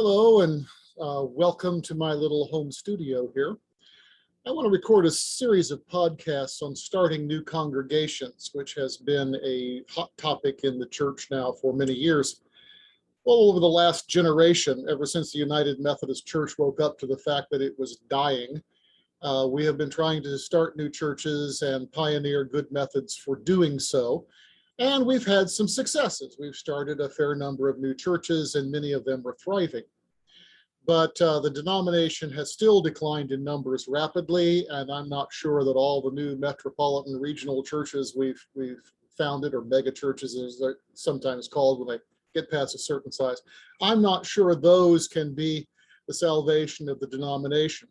Hello and welcome to my little home studio here. I want to record a series of podcasts on starting new congregations, which has been a hot topic in the church now for many years. Well, over the last generation, ever since the United Methodist Church woke up to the fact that it was dying, we have been trying to start new churches and pioneer good methods for doing so. And we've had some successes. We've started a fair number of new churches, and many of them are thriving. But the denomination has still declined in numbers rapidly, and I'm not sure that all the new metropolitan regional churches we've founded, or mega churches as they're sometimes called when they get past a certain size, I'm not sure those can be the salvation of the denomination.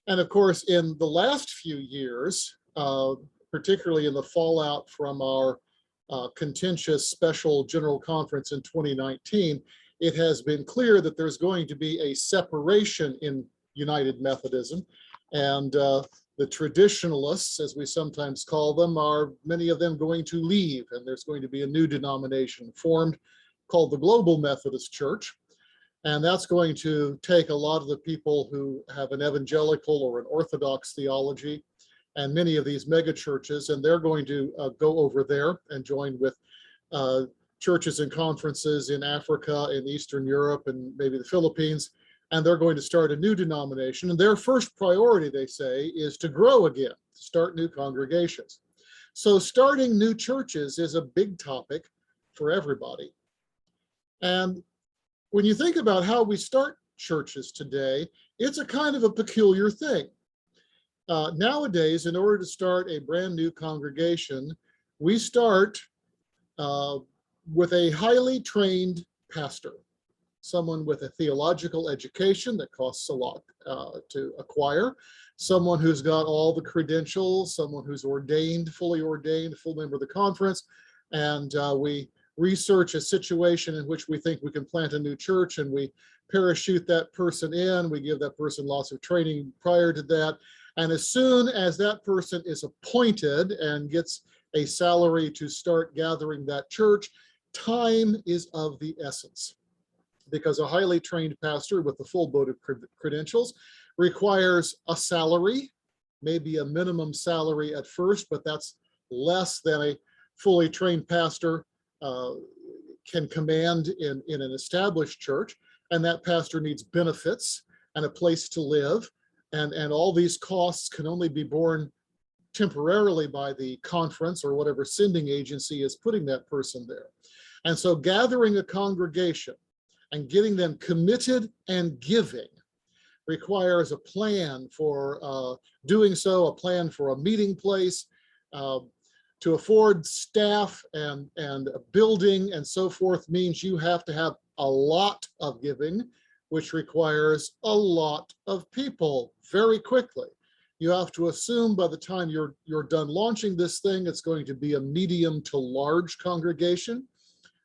And of course, in the last few years, particularly in the fallout from our contentious special general conference in 2019, it has been clear that there's going to be a separation in United Methodism, and the traditionalists, as we sometimes call them, are many of them going to leave, and there's going to be a new denomination formed called the Global Methodist Church. And that's going to take a lot of the people who have an evangelical or an orthodox theology and many of these mega churches, and they're going to go over there and join with churches and conferences in Africa, in Eastern Europe, and maybe the Philippines, and they're going to start a new denomination. And their first priority, they say, is to grow again, to start new congregations. So starting new churches is a big topic for everybody. And when you think about how we start churches today, it's a kind of a peculiar thing. Nowadays, in order to start a brand new congregation, we start with a highly trained pastor, someone with a theological education that costs a lot to acquire, someone who's got all the credentials, someone who's ordained, fully ordained, full member of the conference, and we research a situation in which we think we can plant a new church, and we parachute that person in. We give that person lots of training prior to that, and as soon as that person is appointed and gets a salary to start gathering that church, time is of the essence, because a highly trained pastor with the full boat of credentials requires a salary, maybe a minimum salary at first, but that's less than a fully trained pastor can command in an established church. And that pastor needs benefits and a place to live. And all these costs can only be borne temporarily by the conference or whatever sending agency is putting that person there. And so gathering a congregation and getting them committed and giving requires a plan for doing so, a plan for a meeting place, to afford staff and a building and so forth means you have to have a lot of giving, which requires a lot of people very quickly. You have to assume by the time you're done launching this thing, it's going to be a medium to large congregation.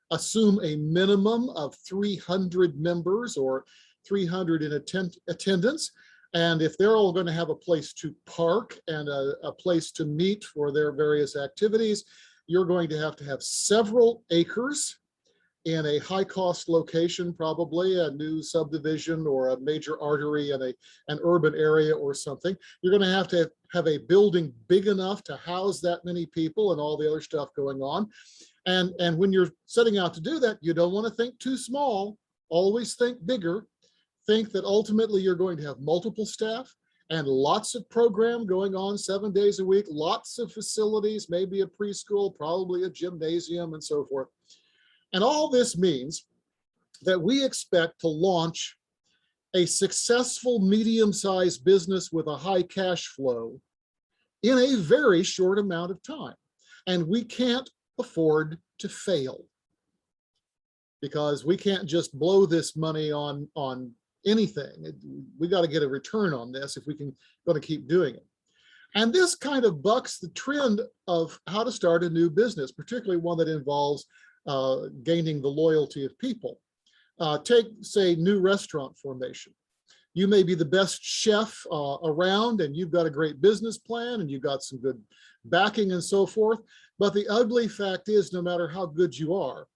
Assume a minimum of 300 members or 300 in attendance. And if they're all going to have a place to park and a place to meet for their various activities, you're going to have several acres in a high-cost location, probably a new subdivision or a major artery in an urban area or something. You're going to have a building big enough to house that many people and all the other stuff going on. And when you're setting out to do that, you don't want to think too small. Always think bigger. Think that ultimately you're going to have multiple staff and lots of program going on 7 days a week, lots of facilities, maybe a preschool, probably a gymnasium, and so forth. And all this means that we expect to launch a successful medium-sized business with a high cash flow in a very short amount of time. And we can't afford to fail, because we can't just blow this money on anything. We got to get a return on this if we can going to keep doing it. And this kind of bucks the trend of how to start a new business, particularly one that involves gaining the loyalty of people. Take, say, new restaurant formation. You may be the best chef around, and you've got a great business plan, and you've got some good backing and so forth. But the ugly fact is, no matter how good you are,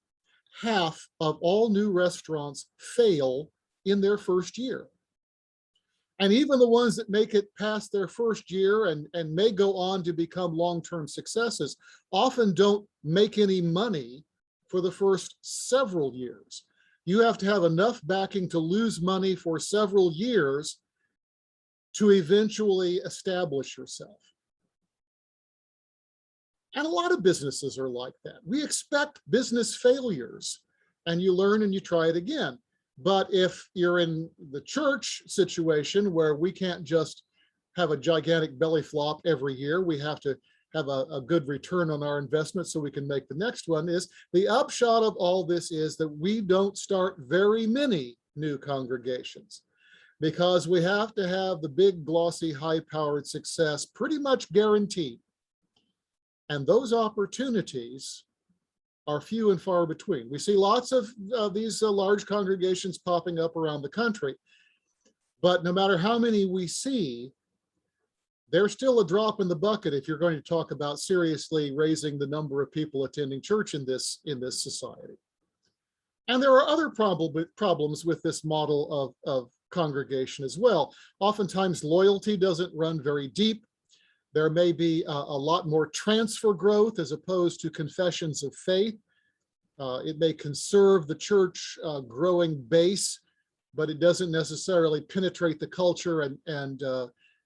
half of all new restaurants fail in their first year. And even the ones that make it past their first year and may go on to become long-term successes often don't make any money for the first several years. You have to have enough backing to lose money for several years to eventually establish yourself. And a lot of businesses are like that. We expect business failures, and you learn and you try it again. But if you're in the church situation where we can't just have a gigantic belly flop every year, we have to have a good return on our investment so we can make the next one, is the upshot of all this is that we don't start very many new congregations, because we have to have the big, glossy, high-powered success pretty much guaranteed. And those opportunities are few and far between. We see lots of these large congregations popping up around the country, but no matter how many we see, they're still a drop in the bucket if you're going to talk about seriously raising the number of people attending church in this society. And there are other problems with this model of congregation as well. Oftentimes loyalty doesn't run very deep. There may be a lot more transfer growth as opposed to confessions of faith. It may conserve the church growing base, but it doesn't necessarily penetrate the culture and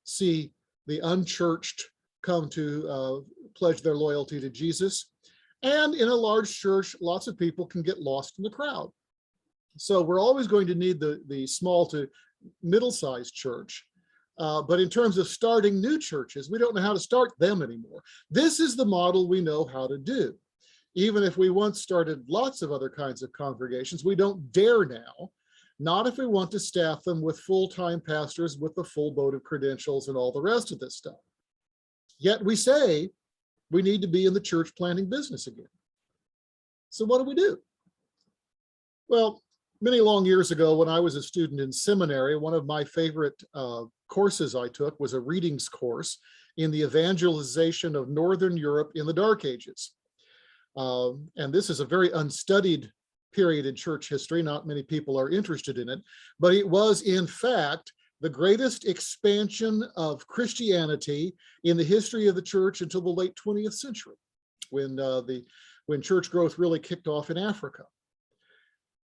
see the unchurched come to pledge their loyalty to Jesus. And in a large church, lots of people can get lost in the crowd. So we're always going to need the small to middle-sized church. But in terms of starting new churches, we don't know how to start them anymore. This is the model we know how to do. Even if we once started lots of other kinds of congregations, we don't dare now, not if we want to staff them with full-time pastors with the full boat of credentials and all the rest of this stuff. Yet we say we need to be in the church planting business again. So what do? Well, many long years ago, when I was a student in seminary, one of my favorite courses I took was a readings course in the evangelization of Northern Europe in the Dark Ages. And this is a very unstudied period in church history. Not many people are interested in it, but it was in fact the greatest expansion of Christianity in the history of the church until the late 20th century, when church growth really kicked off in Africa.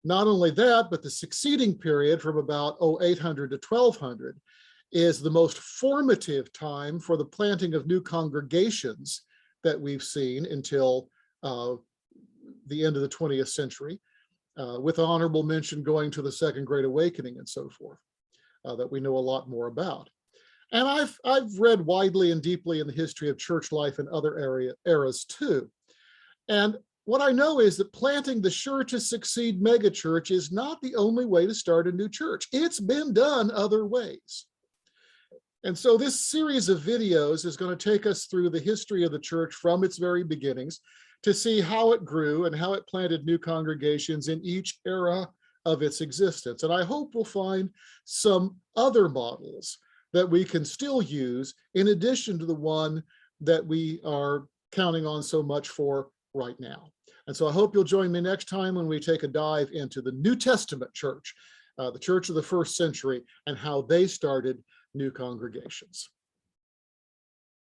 Not only that, but the succeeding period from about 800 to 1200 is the most formative time for the planting of new congregations that we've seen until the end of the 20th century, with honorable mention going to the Second Great Awakening and so forth, that we know a lot more about. And I've read widely and deeply in the history of church life in other eras too. And what I know is that planting the sure to succeed megachurch is not the only way to start a new church. It's been done other ways. And so this series of videos is going to take us through the history of the church from its very beginnings to see how it grew and how it planted new congregations in each era of its existence. And I hope we'll find some other models that we can still use in addition to the one that we are counting on so much for right now. And so I hope you'll join me next time when we take a dive into the New Testament church, the church of the first century, and how they started new congregations.